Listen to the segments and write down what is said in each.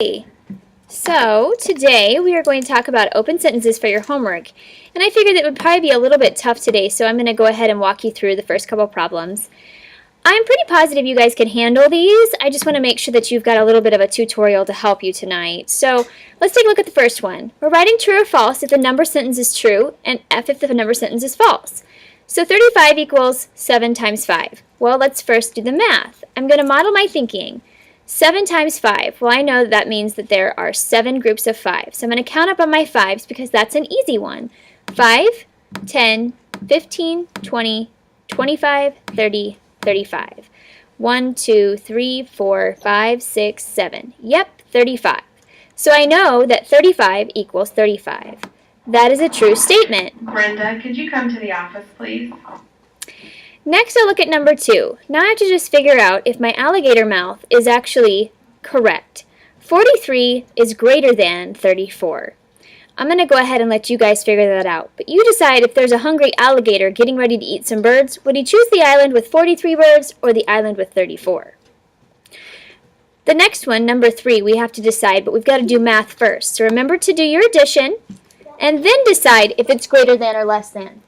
Hey, so today we are going to talk about open sentences for your homework. And I figured it would probably be a little bit tough today, so I'm going to go ahead and walk you through the first couple problems. I'm pretty positive you guys can handle these. I just want to make sure that you've got a little bit of a tutorial to help you tonight. So let's take a look at the first one. We're writing true or false if the number sentence is true and F if the number sentence is false. So 35 equals 7 times 5. Well, let's first do the math. I'm going to model my thinking. 7 times 5. Well, I know that means that there are 7 groups of 5. So I'm going to count up on my 5s because that's an easy one. 5, 10, 15, 20, 25, 30, 35. 1, 2, 3, 4, 5, 6, 7. Yep, 35. So I know that 35 equals 35. That is a true statement. Brenda, could you come to the office, please? Next, I'll look at number 2. Now I have to just figure out if my alligator mouth is actually correct. 43 is greater than 34. I'm going to go ahead and let you guys figure that out. But you decide if there's a hungry alligator getting ready to eat some birds, would he choose the island with 43 birds or the island with 34? The next one, number 3, we have to decide, but we've got to do math first. So remember to do your addition and then decide if it's greater than or less than.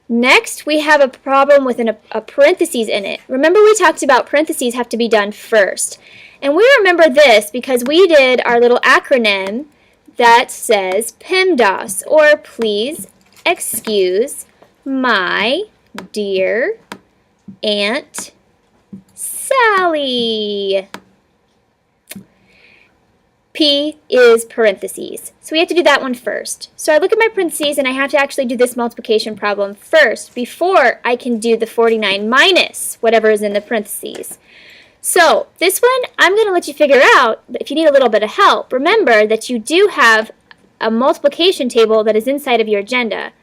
Next, we have a problem with a parentheses in it. Remember we talked about parentheses have to be done first. And we remember this because we did our little acronym that says PEMDAS, or please excuse my dear Aunt Sally. P is parentheses. So we have to do that one first. So I look at my parentheses and I have to actually do this multiplication problem first before I can do the 49 minus whatever is in the parentheses. So this one I'm going to let you figure out, but if you need a little bit of help, remember that you do have a multiplication table that is inside of your agenda.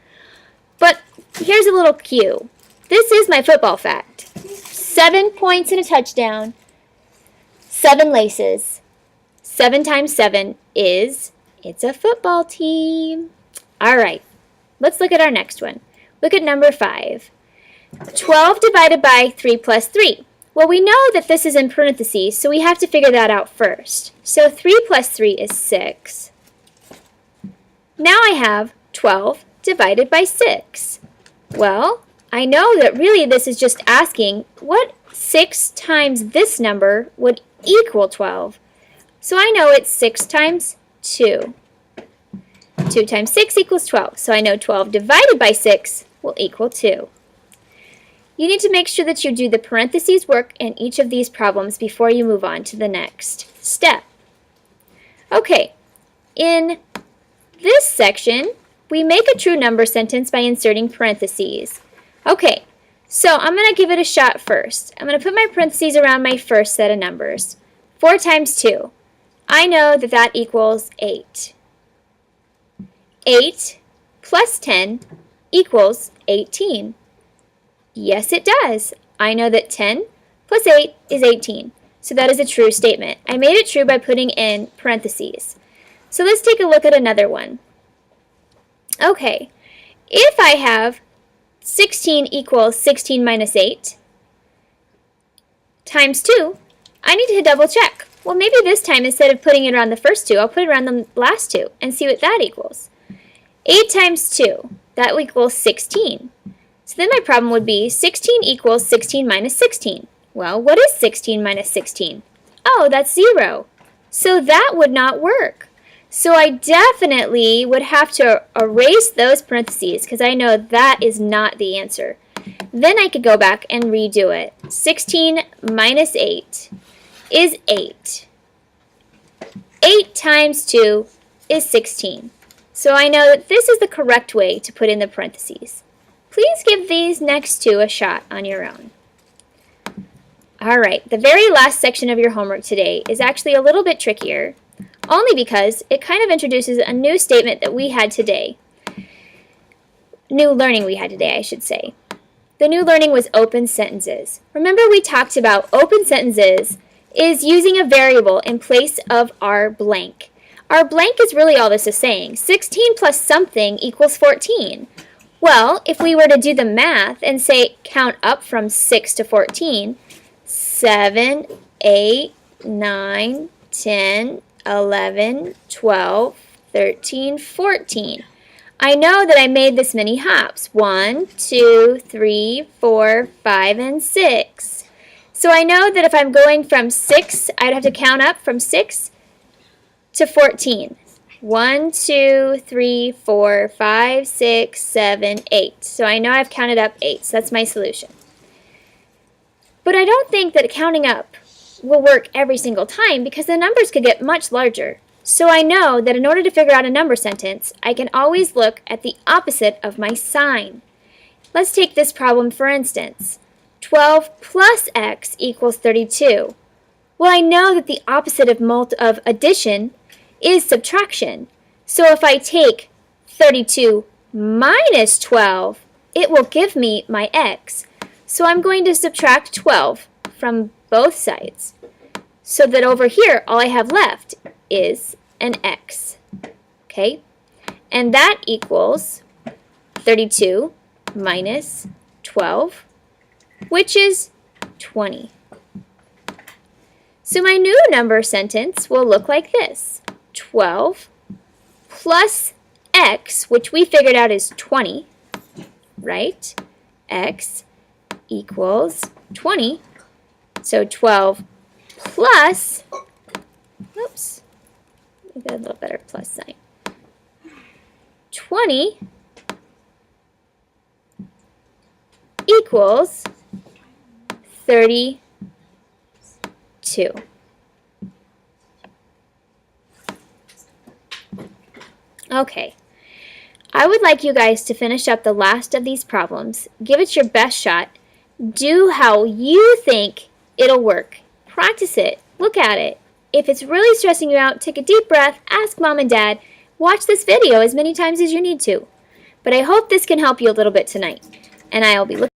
But here's a little cue. This is my football fact. 7 points and a touchdown, 7 laces. 7 times 7 is, it's a football team. All right, let's look at our next one. Look at number 5. 12 divided by 3 plus 3. Well, we know that this is in parentheses, so we have to figure that out first. So 3 plus 3 is 6. Now I have 12 divided by 6. Well, I know that really this is just asking what 6 times this number would equal 12. So I know it's 6 times 2. 2 times 6 equals 12. So I know 12 divided by 6 will equal 2. You need to make sure that you do the parentheses work in each of these problems before you move on to the next step. Okay, in this section, we make a true number sentence by inserting parentheses. Okay, so I'm going to give it a shot first. I'm going to put my parentheses around my first set of numbers. 4 times 2. I know that that equals 8. 8 plus 10 equals 18. Yes, it does. I know that 10 plus 8 is 18. So that is a true statement. I made it true by putting in parentheses. So let's take a look at another one. Okay, if I have 16 equals 16 minus 8 times 2, I need to double check. Well, maybe this time, instead of putting it around the first 2, I'll put it around the last 2 and see what that equals. 8 times 2, that equals 16. So then my problem would be 16 equals 16 minus 16. Well, what is 16 minus 16? Oh, that's 0. So that would not work. So I definitely would have to erase those parentheses because I know that is not the answer. Then I could go back and redo it. 16 minus 8 is 8. 8 times 2 is 16. So I know that this is the correct way to put in the parentheses. Please give these next two a shot on your own. All right, the very last section of your homework today is actually a little bit trickier, only because it kind of introduces a new statement that we had today. New learning we had today, I should say. The new learning was open sentences. Remember we talked about open sentences is using a variable in place of our blank. Our blank is really all this is saying. 16 plus something equals 14. Well, if we were to do the math and say count up from 6 to 14, 7, 8, 9, 10, 11, 12, 13, 14. I know that I made this many hops. 1, 2, 3, 4, 5, and 6. So I know that if I'm going from 6, I'd have to count up from 6 to 14. 1, 2, 3, 4, 5, 6, 7, 8. So I know I've counted up 8. So that's my solution. But I don't think that counting up will work every single time because the numbers could get much larger. So I know that in order to figure out a number sentence, I can always look at the opposite of my sign. Let's take this problem for instance. 12 plus x equals 32. Well, I know that the opposite of addition is subtraction. So if I take 32 minus 12, it will give me my x. So I'm going to subtract 12 from both sides. So that over here, all I have left is an x. Okay? And that equals 32 minus 12, which is 20. So my new number sentence will look like this. 12 plus x, which we figured out is 20, right? X equals 20. So 12 plus, oops, we got a little better plus sign. 20 equals 32. Okay, I would like you guys to finish up the last of these problems. Give it your best shot. Do how you think it'll work. Practice it. Look at it. If it's really stressing you out, take a deep breath, ask mom and dad, watch this video as many times as you need to. But I hope this can help you a little bit tonight. And I'll be looking